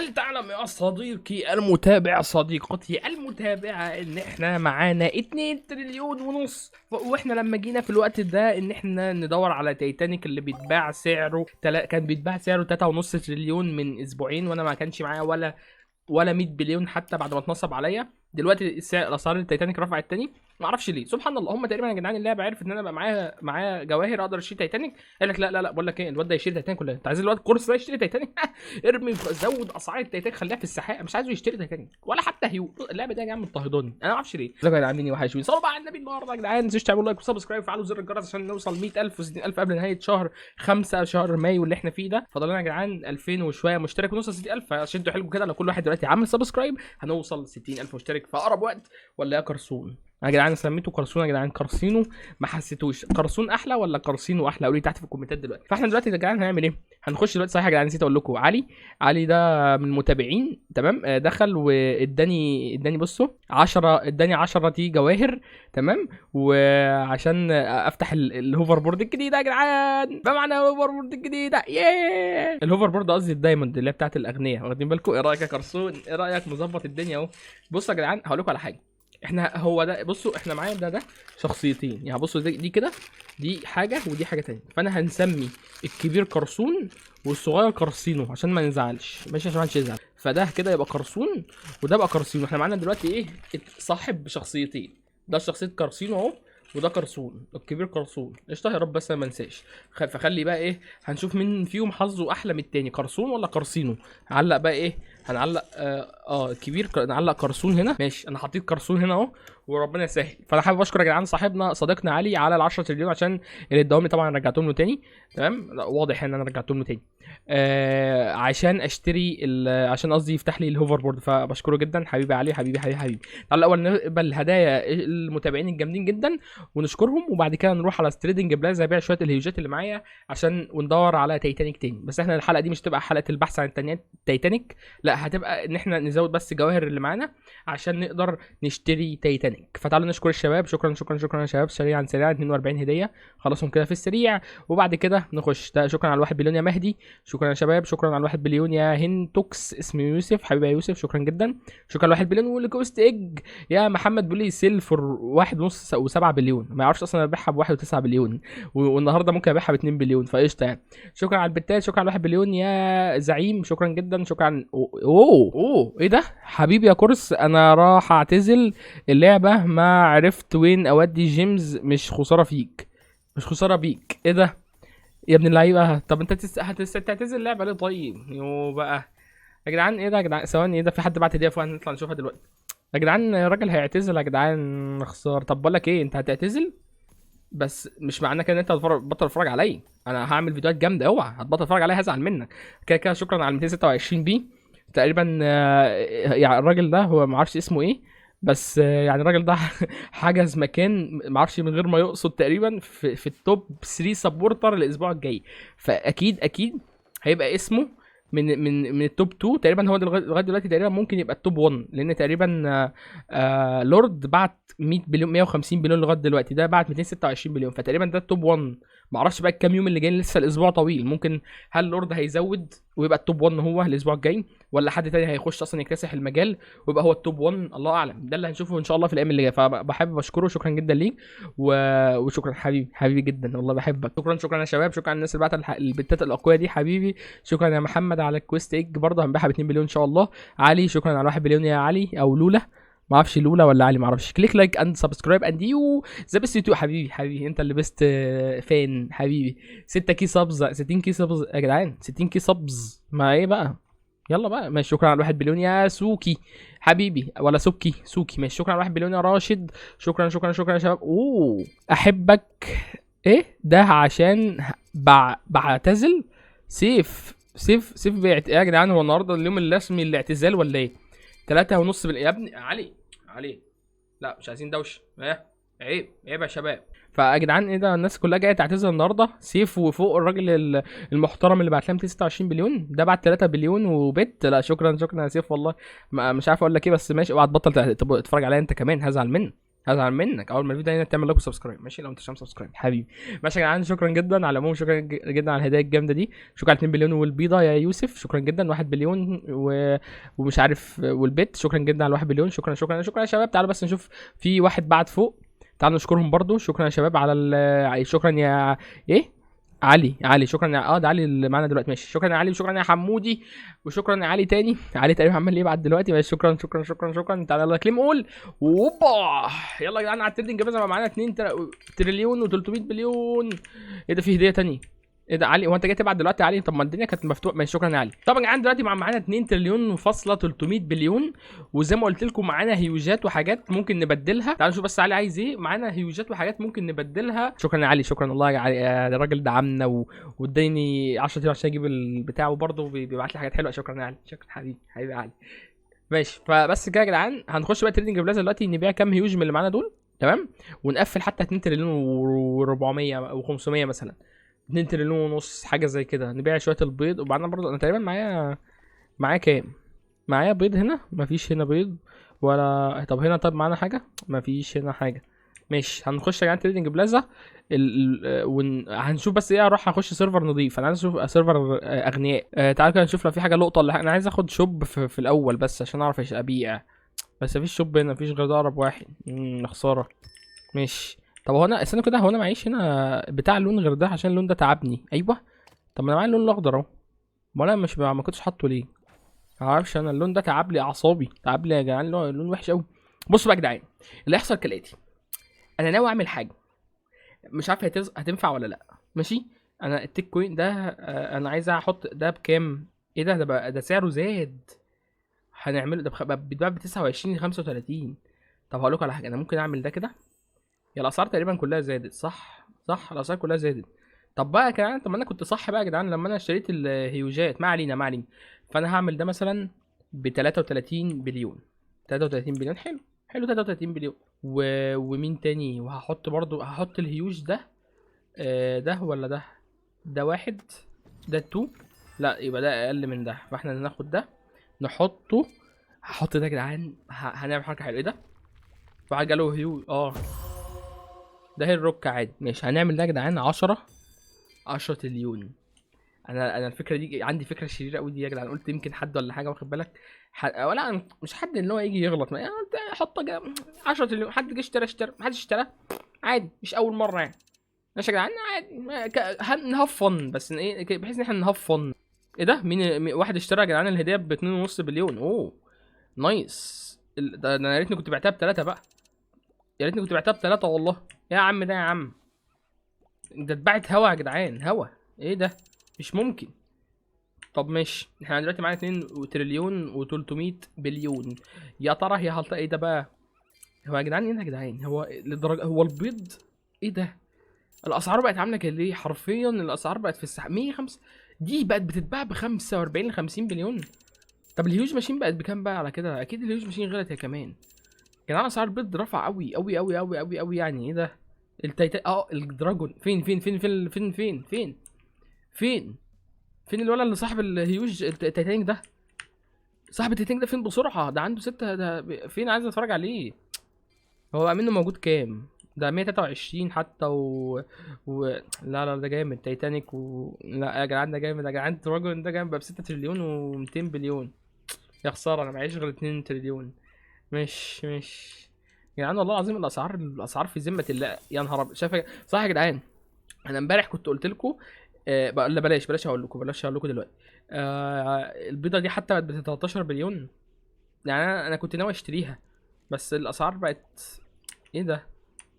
هل تعلم يا صديقي المتابع صديقتي المتابعة ان احنا معانا 2 تريليون ونص، واحنا لما جينا في الوقت ده ان احنا ندور على تايتانيك اللي بيتباع سعره كان بيتباع سعره 3.5 تريليون من اسبوعين، وانا ما كانش معايا ولا 100 بليون حتى بعد ما اتنصب عليا. دلوقتي الاسعار التايتانيك رفعت تاني، ما اعرفش ليه. سبحان الله، هم تقريبا يا جدعان اللعبه عرفت ان انا بقى معايا جواهر اقدر اشتري تايتانيك. قال لك لا لا لا، بقول لك ايه، الواد ده يشتري تايتانيك كلها. انت عايز الواد كورس ده يشتري تايتانيك؟ ارمي زود اسعار التايتانيك، خليها في السحاق. مش عايزه يشتري تايتانيك ولا حتى هيو. اللعبه دي يا جدعان مضطهداني، انا ما اعرفش ليه. ازيكم يا جدعان، عاملين ايه؟ وحشين. صلوا بقى على النبي النهارده يا جدعان. ما تنسوش تعملوا لايك وسبسكرايب وفعلوا زر الجرس عشان نوصل 100,000 و60000 قبل نهايه شهر 5 شهر مايو اللي احنا فيه ده. فاضل لنا يا جدعان 2000 وشويه مشترك ونوصل 60000، فشدوا حيلكم كده. لو كل واحد دلوقتي عامل سبسكرايب هنوصل 60000 مشترك في اقرب وقت. ولا يا كرسون يا جدعان؟ سميته كرسون يا جدعان، كرسينو ما حسيتوش؟ كرسون احلى ولا كرسينو احلى؟ قولوا لي تحت في الكومنتات دلوقتي. فاحنا دلوقتي يا جدعان هنعمل ايه؟ هنخش دلوقتي. صحيح يا جدعان نسيت اقول لكم، علي ده من المتابعين، تمام؟ دخل واداني بصوا 10، اداني 10 دي جواهر، تمام؟ وعشان افتح الهوفر بورد الجديده يا جدعان. بمعنى الهوفر بورد الجديده، ياه! الهوفر بورد قصدي الدايموند اللي هي بتاعت الاغنياء، واخدين بالكم؟ ايه رايك يا كرسون؟ ايه رايك؟ مظبط الدنيا اهو. بصوا يا جدعان هقول لكم على حاجه. احنا هو ده، بصوا احنا معايا ده شخصيتين يعني. بصوا دي كده، دي حاجه ودي حاجه تانية. فانا هنسمي الكبير كرسون والصغير كرسينو عشان ما نزعلش، ماشي؟ عشان ما حدش يزعل. فده كده يبقى كرسون وده بقى كرسينو. احنا معانا دلوقتي ايه؟ صاحب شخصيتين. ده شخصيه كرسينو اهو، وده كرسون الكبير كرسون. قشطه يا رب بس ما انساش. فخلي بقى ايه، هنشوف مين فيهم حظه احلى من التاني، كرسون ولا كرسينو. علق بقى ايه، هنعلق الكبير نعلق كرسون هنا، ماشي؟ انا حطيت كرسون هنا اهو، وربنا يسهل. فانا حابب اشكر يا جدعان صاحبنا صديقنا علي على ال 10 تريليون، عشان اللي اداهم لي طبعا رجعتهم له تاني، تمام؟ لا واضح ان انا رجعتهم له تاني عشان اشتري عشان قصدي يفتح لي الهوفر بورد. فبشكره جدا حبيبي علي، حبيبي حبيبي حبيبي. تعالوا الاول نقبل هدايا المتابعين الجامدين جدا ونشكرهم، وبعد كده نروح على ستريدنج بلازا ابيع شويه الهيوجات اللي معايا عشان وندور على تايتانيك تاني. بس احنا الحلقه دي مش تبقى حلقه البحث عن تايتانيك، لا هتبقى ان احنا نزود بس الجواهر اللي معانا عشان نقدر نشتري تايتانيك. فتعالوا نشكر الشباب. شكرا شكرا شكرا يا شباب. سريعا 42 هديه خلصهم كده في السريع، وبعد كده نخش. شكرا على 1 بليون يا مهدي، شكرا يا شباب. شكرا على 1 بليون يا هنتوكس، اسمه يوسف، حبيبي يا يوسف، شكرا جدا. شكرا على 1 بليون والكوست ايج يا محمد بولي سيلفر 1.5 و7 بليون. ما يعرفش اصلا ابيعها ب1.9 بليون، والنهارده ممكن ابيعها ب2 بليون، فقشطه يعني. شكرا على البتات. شكرا على 1 بليون يا زعيم، شكرا جدا. شكرا. اوه ايه ده حبيبي يا كورس؟ انا راح اعتزل اللعبه، ما عرفت وين اودي جيمز. مش خساره فيك، مش خساره بيك. ايه ده يا ابن اللعيبه؟ طب انت هتعتزل اللعبه ليه طيب؟ يو بقى يا جدعان. ايه ده يا جدعان؟ ثواني، ايه ده؟ في حد بعت هديه فوق، هنطلع نشوفها دلوقتي يا جدعان. الراجل هيعتزل يا جدعان، خساره. طب بقول لك ايه، انت هتعتزل بس مش معنى كده ان انت هتبطل تتفرج عليا. انا هعمل فيديوهات جامده، اوعى هتبطل تتفرج عليا هزعل منك. كده كده شكرا على 226 بي تقريبا. يعني الراجل ده هو ما اعرفش اسمه ايه، بس يعني الراجل ده حجز مكان ما اعرفش من غير ما يقصد تقريبا في التوب 3 سبورتر الاسبوع الجاي. فاكيد هيبقى اسمه من التوب 2 تقريبا. هو لغايه دلوقتي تقريبا ممكن يبقى التوب 1، لان تقريبا لورد بعت 100 بليون 150 بليون لغايه دلوقتي، ده بعت 226 بليون، فتقريبا ده التوب 1. ما اعرفش بقى الكام يوم اللي جايين، لسه الاسبوع طويل. ممكن هل لورد هيزود ويبقى التوب 1 هو الاسبوع الجاي، ولا حد تاني هيخش اصلا يكتسح المجال ويبقى هو التوب 1؟ الله اعلم. ده اللي هنشوفه ان شاء الله في الايام اللي جايه. فبحب اشكره، شكرا جدا ليك وشكرا حبيبي جدا، والله بحبك. شكرا يا شباب. شكرا الناس اللي بعت البتات الاقوياء دي حبيبي. شكرا يا محمد على الكويست ايج، برضه هنبيعها ب 2 بليون ان شاء الله. علي شكرا على 1 بليون يا علي، او لولا، ما اعرفش لولا ولا علي، ما اعرفش. كليك لايك اند سبسكرايب اند يو ذا بيست يوتيوب. حبيبي انت اللي بيست فان حبيبي. 6 كي سبز، 60 كي سبز يا جدعان، 60 كي سبز. ما ايه بقى، يلا بقى ماشي. شكرا على 1 بليون يا سوكي حبيبي، ولا سوكي ماشي. شكرا على 1 بليون يا راشد. شكرا يا شباب. احبك. ايه ده؟ عشان بعتزل سيف ايه يا جدعان؟ هو النهارده اليوم الرسمي للاعتزال ولا ايه؟ 3.5 يا ابني علي لا مش عايزين دوشه. عيب يا شباب. فيا جدعان ايه ده؟ الناس كلها جايه تعتذر النهارده. سيف وفوق الراجل المحترم اللي بعت لها 226 بليون، ده بعت 3 بليون وبت. لا شكرا يا سيف والله. مش عارف اقول لك ايه، بس ماشي. اوعى تبطل تتفرج عليا انت كمان، هزعل منك. ازعل منك اول ما الفيديو ده تعمل لايك وسبسكرايب، ماشي؟ لو انت مش عامل سبسكرايب حبيبي. ماشي يا جدعان، شكرا جدا على العموم، شكرا جدا على الهدايا الجامده دي. شكرا على 2 بليون والبيضه يا يوسف، شكرا جدا. 1 بليون ومش عارف والبيت، شكرا جدا على 1 بليون. شكرا شكرا شكرا يا شباب. تعالوا بس نشوف في واحد بعد فوق، تعالوا نشكرهم برضو. شكرا يا شباب على شكرا يا ايه علي. شكرا يا ده علي اللي معانا دلوقتي، ماشي. شكرا يا علي، وشكرا يا حمودي، وشكرا يا علي تاني. علي تقريبا عمال يبعت دلوقتي، ماشي. شكرا شكرا شكرا شكرا. تعالى يلا كليم قول. اوبا يلا يا جدعان على التريدنج بس معانا 2 تريليون و300 بليون. ايه ده؟ في هديه تانية؟ ايه ده علي؟ هو انت جاي تبعت دلوقتي يا علي؟ طب ما الدنيا كانت مفتوحه، ماشي. شكرا يا علي. طبعا يا جدعان دلوقتي معانا 2 تريليون فاصله 300 بليون، وزي ما قلت لكم معانا هيوجات وحاجات ممكن نبدلها. تعالوا نشوف بس علي عايز ايه. معانا هيوجات وحاجات ممكن نبدلها. شكرا يا علي، شكرا والله يا علي، يا الراجل دعمنا واداني 10 دقيقة عشان اجيب البتاع، وبرضه بيبعت لي حاجات حلوه. شكرا يا علي، شكرا حبيبي حبيبي يا علي. ماشي، فبس كده يا جدعان هنخش بقى تريدنج بلازا دلوقتي، نبيع كام هيوج من اللي معانا دول، تمام؟ ونقفل حتى 2 تريليون و400 او 500 مثلا، 2 تريليون ونص حاجه زي كده. نبيع شويه البيض. وبعدين برضه انا تقريبا معايا كام؟ معايا بيض هنا؟ مفيش هنا بيض ولا. طب هنا، طب معانا حاجه؟ مفيش هنا حاجه. ماشي، هنخش يا جدعان تريدنج بلازا هنشوف بس ايه. اروح اخش سيرفر نضيف، انا عايز اشوف سيرفر اغنياء. تعالوا كده نشوف لو في حاجه لقطه ولا حاجه. انا عايز اخد شوب في الاول بس عشان اعرف ابيع. بس مفيش شوب هنا، مفيش غير ده اقرب واحد. خساره. ماشي. طب هو انا استنى كده، هو انا معيش هنا بتاع لون غير ده عشان اللون ده تعبني. ايوه. طب ما انا معايا اللون الاخضر اهو. ما انا مش ما كنتش حاطه ليه؟ معرفش، انا اللون ده تعب لي اعصابي، تعب لي يا جدعان، لون وحش قوي. بصوا بقى يا جدعان، اللي هيحصل كالاتي. انا ناوي اعمل حاجه، مش عارف هتنفع ولا لا. ماشي. انا التيك كوين ده انا عايز احط ده بكام؟ ايه ده بقى ده سعره زاد. هنعمله ده بيتباع ب 29 35. طب هقول لكم على حاجه، انا ممكن اعمل ده كده. هي الاسعار تقريبا كلها زادت، صح؟ صح، الاسعار كلها زادت. طب بقى يا جدعان، طب ما انا كنت صح بقى يا جدعان لما انا اشتريت الهيوجات. ما علينا ما علينا. فانا هعمل ده مثلا ب 33 بليون. 33 بليون حلو. حلو 33 بليون. ومين تاني؟ وهحط برضو هحط الهيوج ده. ده ولا ده؟ ده واحد. ده 2. لا يبقى ده اقل من ده، فاحنا ناخد ده نحطه. هحط ده يا جدعان. هنعمل حركه حلوه. ايه ده؟ واحد جاله هيو ده هي الروك عادي. ماشي، هنعمل ده يا جدعان 10 تريليون. انا الفكره دي عندي فكره شريره قوي دي يا جدعان. قلت يمكن حد ولا حاجه واخد بالك. ولا مش حد اللي هو يجي يغلط. يعني حط 10 تريليون. حد جه اشترى محدش اشترى عادي، مش اول مره يعني. ماشي يا جدعان عادي. نهفن بس ايه، بحيث ان احنا نهفن. ايه ده؟ واحد اشترى يا جدعان الهديه ب 2.5 بليون. اوه نايس. ده انا يا ريتني كنت بعتها ب3 بقى. يا ريتني كنت بعتها ب3 والله. يا عم ده يا عم، ده اتباعت هوا يا جدعان، هوا. ايه ده؟ مش ممكن. طب ماشي، احنا دلوقتي معانا 2 تريليون و300 بليون. يا ترى هي ايه ده بقى؟ هو يا جدعان ايه ده يا جدعان؟ هو للدرجه هو البيض؟ ايه ده؟ الاسعار بقت عامله كده ليه؟ حرفيا الاسعار بقت في الساعه 105. دي بقت بتتباع ب 45 ل 50 بليون. طب الهيوج ماشين بقت بكام بقى على كده؟ اكيد الهيوج ماشين غلط هي كمان. يا جدعان اسعار البيض رفع قوي قوي قوي قوي قوي قوي يعني. ايه ده؟ الدراجون فين فين الولد اللي صاحب الهيوج التيتانيك ده؟ صاحب التيتانيك ده فين بسرعه؟ ده عنده 6 ده فين؟ عايز اتفرج عليه. هو بقى منه موجود كام؟ ده 123 حتى لا ده جامد تايتانيك لا يا جدعان ده جامد يا جدعان. دراجون ده جامد بقى ب 6 تريليون و200 بليون. يا خساره انا معيش غير 2 تريليون. مش يا جدعان والله العظيم الاسعار في ذمه الله. يا نهار ابيض. شايف صح يا جدعان؟ انا امبارح كنت قلت لكم لا بلاش اقول لكم دلوقتي. البيضه دي حتى بقت ب 13 بليون. يعني انا كنت ناوي اشتريها، بس الاسعار بقت. ايه ده؟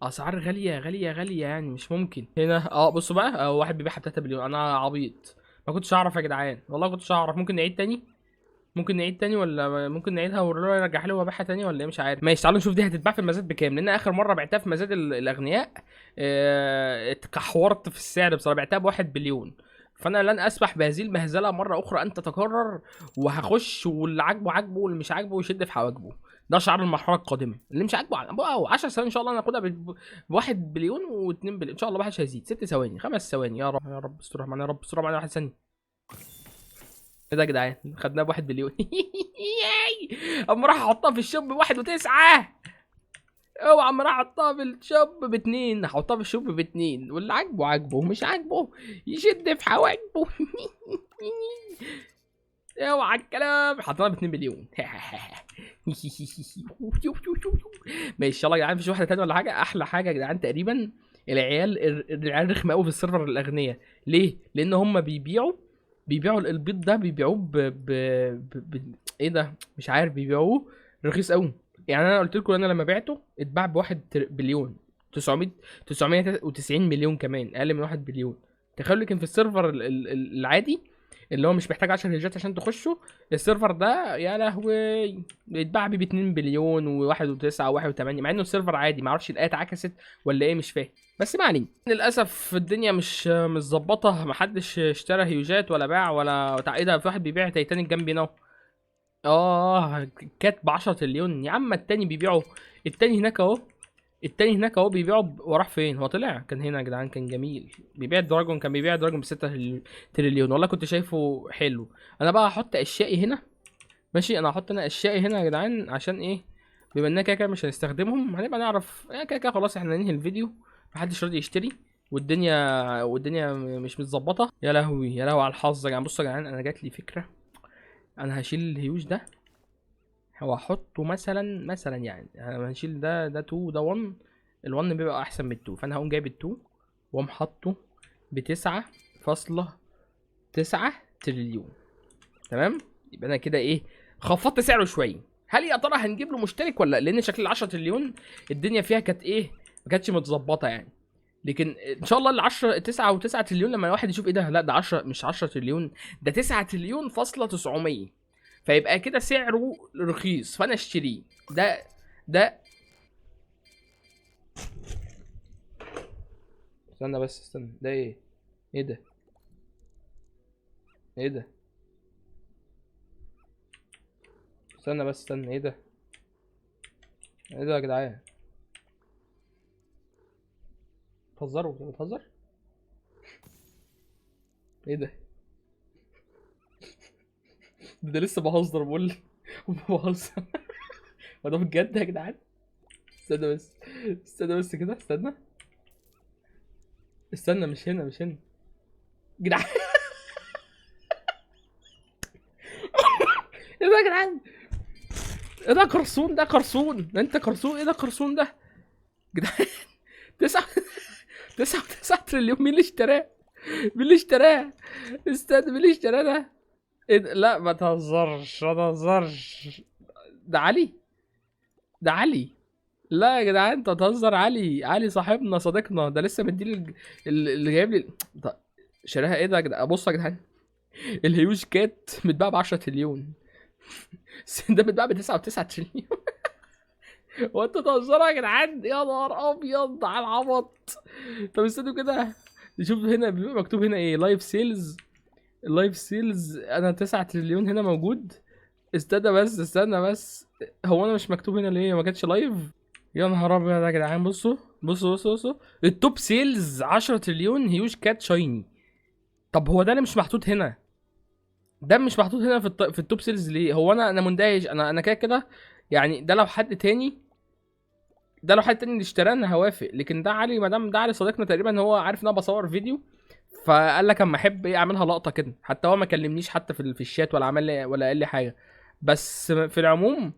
اسعار غاليه غاليه غاليه يعني مش ممكن. هنا بصوا بقى، واحد بيبيعها ب 3 بليون. انا عبيط، ما كنتش اعرف يا جدعان والله ما كنتش اعرف. ممكن نعيد تاني ولا ممكن نعيدها ورولو يرجع لي وابيعها تاني ولا ايه؟ مش عارف. ماشي تعالوا نشوف دي هتتباع في المزاد بكام، لان اخر مره بعتها في مزاد الاغنياء اتكحورت في السعر بصراحه. بعتها ب1 بليون. فانا لن اسمح بهذه المهزله مره اخرى ان تتكرر. وهخش واللي عاجبه عاجبه واللي مش عاجبه يشد في حواجبه. ده شعار المرحله القادمه. اللي مش عاجبه او 10 ثواني ان شاء الله ناخدها ب1 بليون و2 بليون ان شاء الله. محدش هيزيد 6 ثواني 5 ثواني. يا رب يا رب استر معانا، يا رب استر معانا. 1 ثانيه. ايه ده يا جدعان؟ خدناه ب1 بليون. اما راح احطها في الشوب ب1 و9. اوعى ما راح احطها في الشوب ب2، هحطها في الشوب ب2، واللي عاجبه عاجبه، مش عاجبه يشد في حواجبه. اوعى الكلام، حطينا ب2 مليون. ماشي يلا يا جدعان، مفيش واحده تانية ولا حاجه؟ احلى حاجه يا جدعان تقريبا العيال رخمه قوي في السيرفر الاغنياء. ليه؟ لان هم بيبيعوا البيض ده، بيبيعوه ايه ده، مش عارف، بيبيعوه رخيص قوي. يعني انا قلت لكم انا لما بعته اتباع ب1 بليون 990 مليون، كمان اقل من 1 بليون. تخيلوا. لكن في السيرفر العادي اللي هو مش محتاج 10 هيجات عشان تخشه، السيرفر ده يا لهوي بيتباع ب2 بليون و1 و9 و1 و8، مع انه السيرفر عادي. معرفش الايه اتعكست ولا ايه، مش فاهم. بس ما علينا، للاسف الدنيا مش ظبطه، محدش اشترى هيوجات ولا باع ولا ايه ده. في واحد بيبيع تايتانيك جنبي اهو. كات ب10 مليون يا عم. التاني بيبيعه، التاني هناك اهو، التاني هناك اهو بيبيعه وراح فين؟ هو طلع كان هنا يا جدعان، كان جميل. بيبيع الدراجون، كان بيبيع الدراجون ب6 تريليون، والله كنت شايفه حلو. انا بقى هحط اشيائي هنا. ماشي، انا هحط انا اشيائي هنا يا جدعان، عشان ايه؟ بما اننا كده كده مش هنستخدمهم، هنبقى نعرف يعني كده كده خلاص احنا ننهي الفيديو، محدش راضي يشتري، والدنيا مش متظبطه. يا لهوي يا لهوي على الحظ يا جدعان. بصوا يا جدعان، انا جات لي فكره. انا هشيل الهيوج ده، هو احطه مثلا يعني انا هنشيل ده 2 ده 1. ال1 بيبقى احسن من ال2، فانا هقوم جايب ال2 واقوم حاطه ب9.9 تريليون. تمام، يبقى انا كده ايه، خفضت سعره شويه. هل يا ترى هنجيب له مشترك ولا؟ لان شكل ال10 تريليون الدنيا فيها كانت ايه، ما كانتش متظبطه يعني. لكن ان شاء الله ال10 9 تريليون لما الواحد يشوف ايه ده، لا ده 10 مش 10 تريليون، ده 9 تريليون فاصلة 900، فيبقى كده سعره رخيص، فانا اشتريه. ده استنى بس، استنى، ده ايه؟ ايه ده؟ ايه ده؟ استنى بس، استنى، ايه ده؟ ايه ده يا جدعان؟ بتهزروا؟ بتهزر؟ ايه ده؟ ده لسه بهزر بقول. بهزر. هو ده بجد يا جدعان؟ استنى بس، استنى بس كده، استنى، استنى، مش هنا، مش هنا جدعان. ايه ده يا جدعان؟ ايه ده؟ قرصون، ده قرصون، ده انت قرصون. ايه ده قرصون ده جدعان؟ تسعة، 9 تريليون. مين اللي اشتراه؟ مين اللي اشتراه؟ استنى، مين اللي اشتراه ده؟ إيه ده؟ لا ما تهزرش، ما تهزرش. ده علي، ده علي. لا يا جدعان انت بتهزر. علي صاحبنا صديقنا ده لسه مديلي اللي جايب لي. طب شراها ايه ده يا جدعان؟ بص يا جدعان، الهيوج كات متباع ب10 تريليون. ده متباع ب9.9 تريليون. هو انتوا بتهزروا يا جدعان؟ يا نهار ابيض على العبط. طب استنوا كده نشوف هنا بيبقى مكتوب هنا ايه، لايف سيلز. اللايف سيلز انا 9 تريليون هنا موجود. استنى بس، استنى بس، هو انا مش مكتوب هنا ليه؟ ما كانتش لايف. يا نهار ابيض يا جدعان. بصوا التوب سيلز 10 تريليون هيوج كات شايني. طب هو ده اللي مش محطوط هنا؟ ده مش محطوط هنا في التوب سيلز ليه؟ هو انا مندهش. انا كده كده يعني. ده لو حد تاني، ده لو حد تاني اللي اشتراه انا هوافق. لكن ده علي، ما دام ده علي صديقنا تقريبا، هو عارف ان انا بصور فيديو، فقال لك اما احب ايه اعملها لقطه كده. حتى هو ما كلمنيش حتى في الشات، ولا عمل لي ولا قال لي حاجه. بس في العموم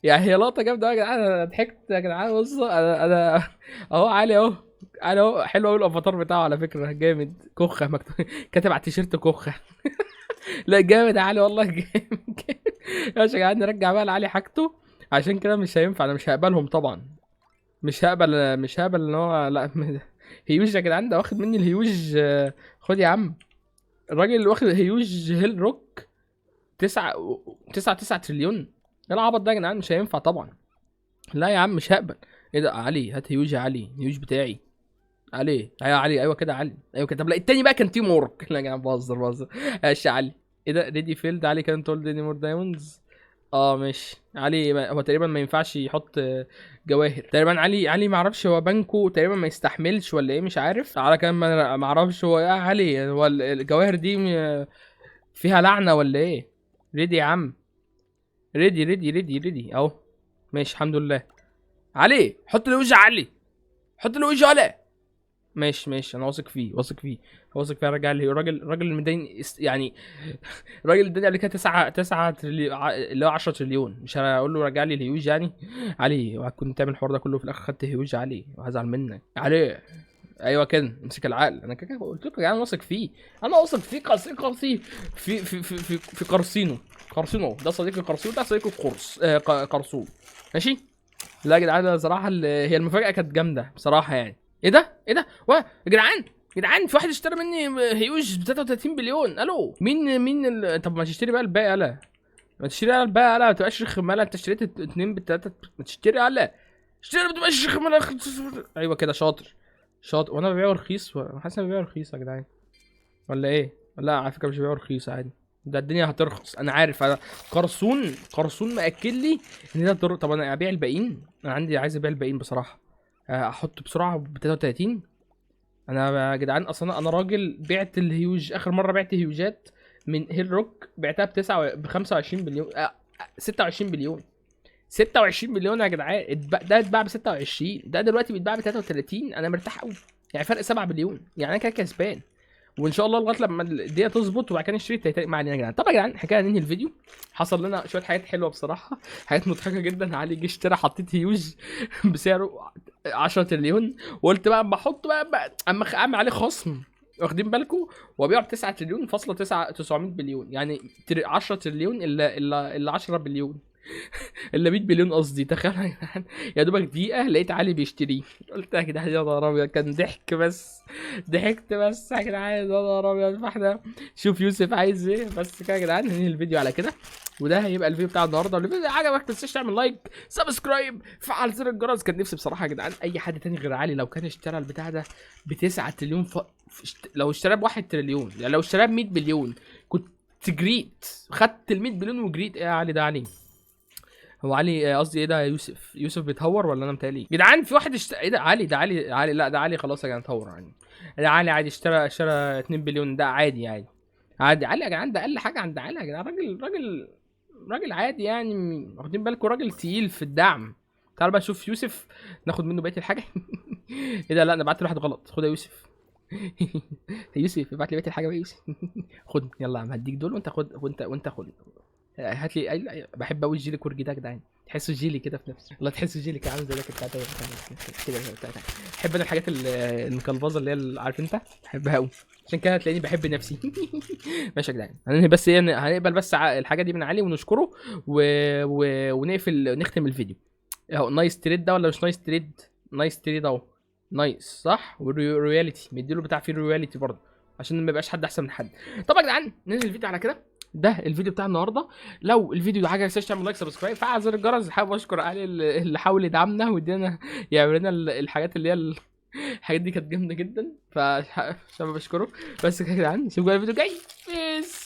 يعني هي لقطه جامده يا جدعان. انا ضحكت يا جدعان. بصوا انا اهو علي اهو. علي اهو حلو قوي الافاتار بتاعه على فكره، جامد. كوخه مكتوب كاتب على التيشيرت كوخه. لا جامد يا علي والله، جامد. يا جدعان نرجع بقى لعلي حاجته، عشان كده مش هينفع. انا مش هقبلهم طبعا. مش هقبل ان هو لا. هيوج يا جدعان، ده واخد مني الهيوج. خد يا عم، الراجل اللي واخد هيوج هيل روك 9 تريليون. ايه العبط ده يا جدعان؟ مش هينفع طبعا. لا يا عم مش هقبل. ايه ده؟ علي هات هيوج يا علي، هيوج بتاعي. علي ايوه، علي ايوه كده، علي ايوه كده. طب لا التاني بقى كان تيم وورك. لا يا جدعان بهزر. ماشي يا علي. ايه ده؟ ريدي فيلد علي كان تولد اني مور دايموندز. ماشي علي. هو تقريبا ما ينفعش يحط جواهر تقريبا. علي ما اعرفش، هو بنكو تقريبا ما يستحملش ولا ايه، مش عارف. على كان ما اعرفش هو ايه علي. هو الجواهر دي فيها لعنة ولا ايه؟ ريدي يا عم، ريدي اهو. ماشي الحمد لله. علي حط الوجه علي، حط الوجه علي. ماشي انا واثق فيه، واثق فيه. رجع لي الراجل المدين يعني الراجل اداني قبل كده 9 تريليون، اللي هو 10 تريليون. مش هقول له رجع لي الهيوج يعني. علي وهتكون تعمل الحوار ده كله في الاخر خدت هيوج علي وهزعل منك علي. ايوه كده امسك العقل. انا كده قلت لكم يا جدعان واثق فيه، انا واثق فيه قصي في قرصينو ده صديقي قرصينو، ده صديقي قرصون. ماشي. لا يا جدعان صراحه هي المفاجاه كانت جامده بصراحه يعني. ايه ده يا جدعان في واحد اشترى مني هيوج ب 33 بليون. الو مين طب ما تشتري بقى الباقي. يلا ما تشتري الباقي، ما تبقاش رخم. مالك انت اشتريت 2 ب3، ما تشتري. يلا اشتري، ما تبقاش رخم. ايوه كده شاطر. وانا ببيعه رخيص حاسس ان ببيعه رخيص يا جدعان ولا ايه؟ لا على فكره مش ببيعه رخيص عادي، ده الدنيا هترخص انا عارف. انا قرصون مأكد لي ان ده طب انا ابيع الباقيين، انا عايز ابيع الباقيين بصراحه. احط بسرعه ب 33. انا يا جدعان اصلا انا راجل بعت الهيوج. اخر مره بعت هيوجات من هيل روك بعتها ب 25 بليون 26 بليون. 26 مليون يا جدعان. ده اتباع ب 26، ده دلوقتي بيتباع ب 33. انا مرتاح قوي يعني، فرق 7 بليون يعني. انا كده كسبان، وان شاء الله لغايه لما الدنيا تظبط وبعد كده نشتري التايتانيك. ما علينا يا جدعان. طب يا جدعان حكايه ننهي الفيديو. حصل لنا شويه حاجات حلوه بصراحه، حاجات مضحكه جدا. علي جه اشترى، حطيت هيوج بسعره 10 تريليون، وقلت بقى اما احط بقى اما اعمل عليه خصم، واخدين بالكم، وابيعه ب 9 تريليون فاصله 900 بليون يعني 10 تريليون الا 10 بليون الا 100 بليون قصدي. تخيل يا جدعان، يا دوبك دقيقه لقيت علي بيشتريه. قلت يا جدعان يا نهار ابيض، كان ضحك بس، ضحكت بس يا جدعان يا نهار ابيض. فاحنا شوف يوسف عايز ايه بس كده يا جدعان. ننهي الفيديو على كده، وده هيبقى الفيديو بتاع النهارده. لو الفيديو عجبك ما تنساش تعمل لايك، سبسكرايب، فعل زر الجرس. كان نفسي بصراحه يا جدعان اي حد تاني غير علي لو كان اشترى البتاع ده ب 9 تريليون لو اشتراه ب 1 تريليون يعني، لو اشتراه ب 100 بليون كنت جريت، خدت ال 100 بليون وجريت. ايه يا علي ده علي؟ هو علي قصدي ايه ده؟ يوسف بيتهور ولا انا متهيألي؟ جدعان في واحد ايه ده؟ علي لا ده علي خلاص يا جدعان اتهور يعني. ده علي عادي اشترى 2 بليون، ده عادي يعني. عادي علي يا جدعان، ده اقل حاجه عند علي يا جدعان. راجل عادي يعني. واخدين بالكم راجل تقيل في الدعم. تعال بقى نشوف يوسف ناخد منه بقيه الحاجه. ايه ده؟ لا انا بعت له واحد غلط. خد يا يوسف. يوسف ابعت لي بقيه الحاجه بقى يوسف. خد يلا يا عم هديك دول، وانت خد، وانت خد. هات لي بحب قوي الجيلي كورجي ده يا جدعان. تحسه جيلي كده في نفسه والله، تحسه جيلي كده عامل زي ده كده كده. بحب انا الحاجات المكلبظه اللي هي عارف انت، بحبها قوي. عشان كده هتلاقيني بحب نفسي. ماشي يا جدعان، هننهي بس ايه، هنقبل بس الحاجه دي من علي ونشكره ونقفل نختم الفيديو. اهو نايس تريد ده ولا مش نايس تريد؟ نايس تريد اهو، نايس صح. والرويالتي مديله بتاع فيه الرويالتي برضه عشان ما يبقاش حد احسن من حد. طب يا جدعان ننهي الفيديو على كده. ده الفيديو بتاع النهارده. لو الفيديو ده عجبك متنساش تعمل لايك، سبسكرايب، فعل زر الجرس. حابب اشكر علي اللي حاول يدعمنا ويدينا يعمل لنا الحاجات اللي هي الحاجات دي كانت جامده جدا، فحابب اشكره. بس كده يا جدعان نشوفكم في الفيديو الجاي. بيس.